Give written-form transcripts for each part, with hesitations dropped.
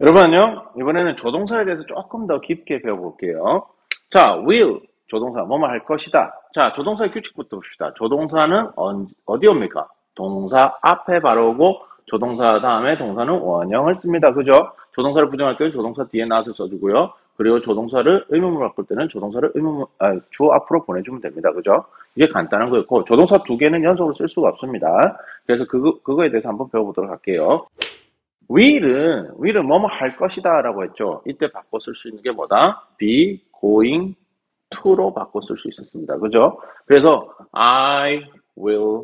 여러분 안녕. 이번에는 조동사에 대해서 조금 더 깊게 배워볼게요. 자, will 조동사 뭐뭐 할 것이다. 자, 조동사의 규칙부터 봅시다. 조동사는 어디 옵니까? 동사 앞에 바로 오고 조동사 다음에 동사는 원형을 씁니다. 그죠? 조동사를 부정할 때는 조동사 뒤에 not을 써주고요. 그리고 조동사를 의문문으로 바꿀 때는 조동사를 주어 앞으로 보내주면 됩니다. 그죠? 이게 간단한 거였고 조동사 두 개는 연속으로 쓸 수가 없습니다. 그래서 그거에 대해서 한번 배워보도록 할게요. will은 뭐뭐 할 것이다 라고 했죠. 이때 바꿔 쓸 수 있는 게 뭐다? be going to로 바꿔 쓸 수 있었습니다. 그죠? 그래서 I will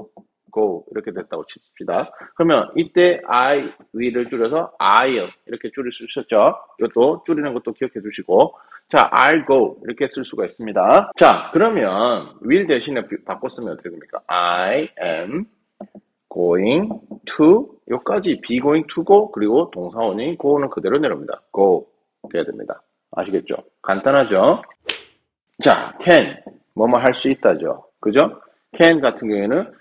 go 이렇게 됐다고 칩시다. 그러면 이때 I will을 줄여서 I'll 이렇게 줄일 수 있었죠. 이것도 줄이는 것도 기억해 두시고 자, I'll go 이렇게 쓸 수가 있습니다. 자, 그러면 will 대신에 바꿔 쓰면 어떻게 됩니까? I am going to 여기까지 be going to go 그리고 동사원인 go는 그대로 내려옵니다. go 돼야 됩니다. 아시겠죠? 간단하죠? 자, can 뭐뭐 할 수 있다죠. 그죠? can 같은 경우에는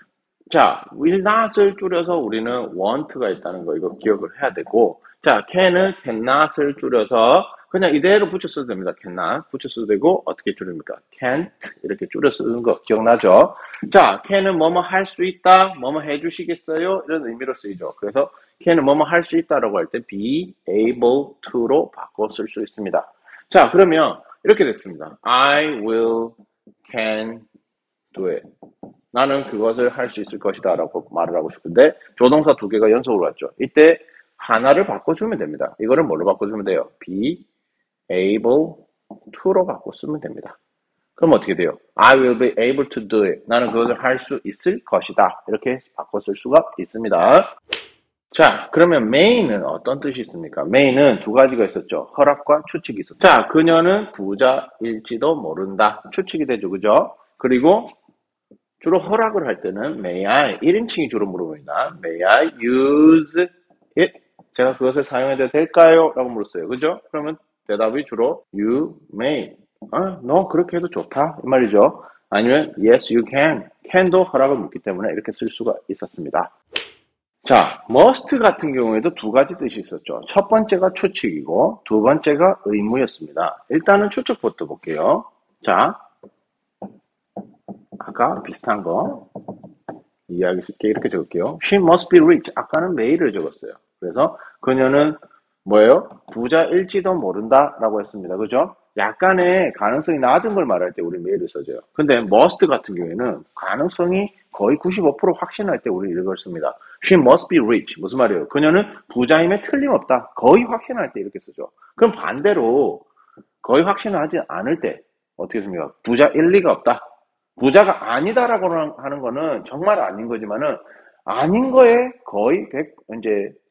자, will not을 줄여서 우리는 want가 있다는 거 이거 기억을 해야 되고 자, can은 cannot을 줄여서 그냥 이대로 붙여 써도 됩니다. cannot 붙여 써도 되고 어떻게 줄입니까? can't 이렇게 줄여 쓰는 거 기억나죠? 자, can은 뭐뭐 할 수 있다, 뭐뭐 해주시겠어요? 이런 의미로 쓰이죠. 그래서 can은 뭐뭐 할 수 있다라고 할 때 be able to로 바꿔 쓸 수 있습니다. 자, 그러면 이렇게 됐습니다. I will, can do it. 나는 그것을 할 수 있을 것이다 라고 말을 하고 싶은데 조동사 두 개가 연속으로 왔죠. 이때 하나를 바꿔주면 됩니다. 이거를 뭘로 바꿔주면 돼요? be able to로 바꿔 쓰면 됩니다. 그럼 어떻게 돼요? I will be able to do it. 나는 그것을 할 수 있을 것이다. 이렇게 바꿔 쓸 수가 있습니다. 자, 그러면 may는 어떤 뜻이 있습니까? may는 두 가지가 있었죠. 허락과 추측이 있었죠. 자, 그녀는 부자일지도 모른다. 추측이 되죠. 그죠? 그리고 주로 허락을 할 때는 may I 1인칭이 주로 물어봅니다. may I use it? 제가 그것을 사용해도 될까요? 라고 물었어요. 그죠? 그러면 대답이 주로 you may. 너 그렇게 해도 좋다. 이 말이죠. 아니면 yes you can. can도 허락을 묻기 때문에 이렇게 쓸 수가 있었습니다. 자, must 같은 경우에도 두 가지 뜻이 있었죠. 첫 번째가 추측이고 두 번째가 의무였습니다. 일단은 추측부터 볼게요. 자, 아까 비슷한 거 이해하기 쉽게 이렇게 적을게요. She must be rich. 아까는 may를 적었어요. 그래서 그녀는 뭐예요? 부자일지도 모른다 라고 했습니다. 그죠? 약간의 가능성이 낮은 걸 말할 때 우리 may를 써줘요. 근데 must 같은 경우에는 가능성이 거의 95% 확신할 때 우리 이걸 씁니다. She must be rich. 무슨 말이에요? 그녀는 부자임에 틀림없다. 거의 확신할 때 이렇게 쓰죠. 그럼 반대로 거의 확신하지 않을 때 어떻게 씁니까? 부자일 리가 없다. 부자가 아니다라고 하는 거는 정말 아닌 거지만은 아닌 거에 거의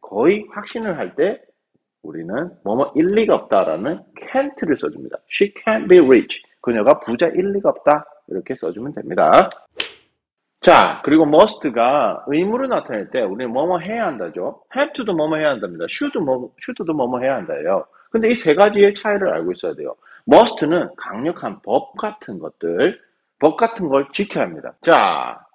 거의 확신을 할 때 우리는 뭐뭐 일리가 없다라는 can't를 써줍니다. She can't be rich. 그녀가 부자일 리가 없다. 이렇게 써주면 됩니다. 자, 그리고 must가 의무로 나타낼 때 우리는 뭐뭐 해야 한다죠. have to도 뭐뭐 해야 한답니다. should도 뭐뭐 해야 한다예요. 근데 이 세 가지의 차이를 알고 있어야 돼요. must는 강력한 법 같은 걸 지켜야 합니다. 자,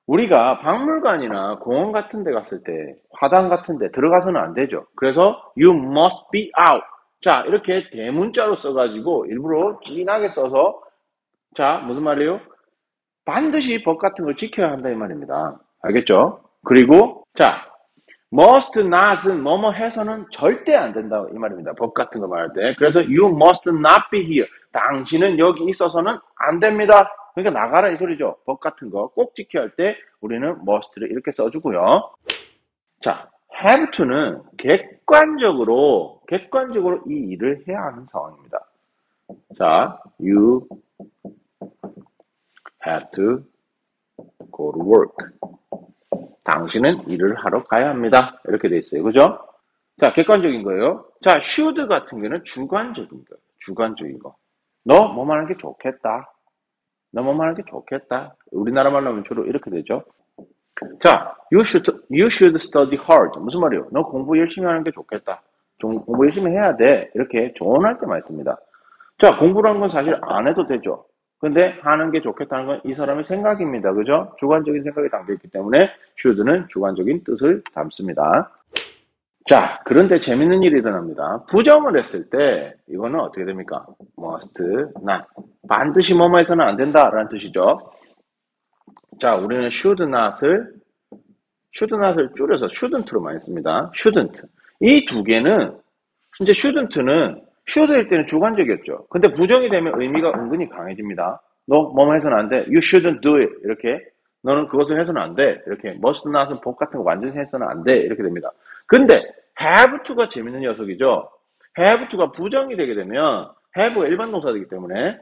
우리가 박물관이나 공원 같은 데 갔을 때, 화당 같은 데 들어가서는 안 되죠. 그래서 you must be out. 자, 이렇게 대문자로 써가지고 일부러 진하게 써서 자, 무슨 말이에요? 반드시 법 같은 걸 지켜야 한다 이 말입니다. 알겠죠? 그리고 자, must not은 뭐뭐 해서는 절대 안 된다 이 말입니다. 법 같은 거 말할 때. 그래서 you must not be here. 당신은 여기 있어서는 안 됩니다. 그러니까 나가라 이 소리죠. 법 같은 거 꼭 지켜야 할 때 우리는 must를 이렇게 써주고요. 자, have to는 객관적으로 이 일을 해야 하는 상황입니다. 자, you have to go to work. 당신은 일을 하러 가야 합니다. 이렇게 돼 있어요. 그죠? 자, 객관적인 거예요. 자, should 같은 경우는 주관적인 거예요. 주관적인 거. 너 뭐만 하는 게 좋겠다. 너 뭐만 하는 게 좋겠다. 우리나라 말로 하면 주로 이렇게 되죠. 자, you should study hard. 무슨 말이에요? 너 공부 열심히 하는 게 좋겠다. 공부 열심히 해야 돼. 이렇게 조언할 때 많이 씁니다. 자, 공부라는 건 사실 안 해도 되죠. 근데 하는 게 좋겠다는 건 이 사람의 생각입니다. 그죠? 주관적인 생각이 담겨있기 때문에 should는 주관적인 뜻을 담습니다. 자, 그런데 재밌는 일이 일어납니다. 부정을 했을 때 이거는 어떻게 됩니까? must not. 반드시 뭐뭐 해서는 안 된다라는 뜻이죠. 자, 우리는 should not을 줄여서 shouldn't로 많이 씁니다. shouldn't. 이 두 개는 이제 shouldn't는 should일 때는 주관적이었죠. 근데 부정이 되면 의미가 은근히 강해집니다. 너 뭐뭐 해서는 안 돼. You shouldn't do it. 이렇게. 너는 그것을 해서는 안 돼. 이렇게. must not은 복 같은 거 완전히 해서는 안 돼. 이렇게 됩니다. 근데 have to가 재밌는 녀석이죠. have to가 부정이 되게 되면 have가 일반 동사이기 때문에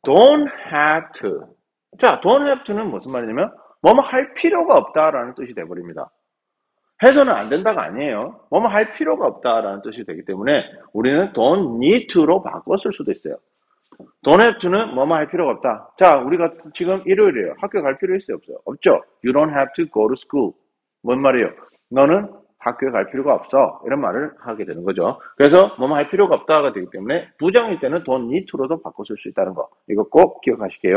don't have to. 자, don't have to는 무슨 말이냐면 뭐뭐 할 필요가 없다라는 뜻이 돼버립니다. 해서는 안 된다가 아니에요. 뭐뭐 할 필요가 없다라는 뜻이 되기 때문에 우리는 don't need to로 바꿨을 수도 있어요. don't have to는 뭐뭐 할 필요가 없다. 자, 우리가 지금 일요일이에요. 학교 갈 필요 있어요? 없어요? 없죠. You don't have to go to school. 뭔 말이에요? 너는 학교에 갈 필요가 없어. 이런 말을 하게 되는 거죠. 그래서 뭐뭐 할 필요가 없다가 되기 때문에 부정일 때는 don't need to로도 바꿨을 수 있다는 거. 이거 꼭 기억하실게요.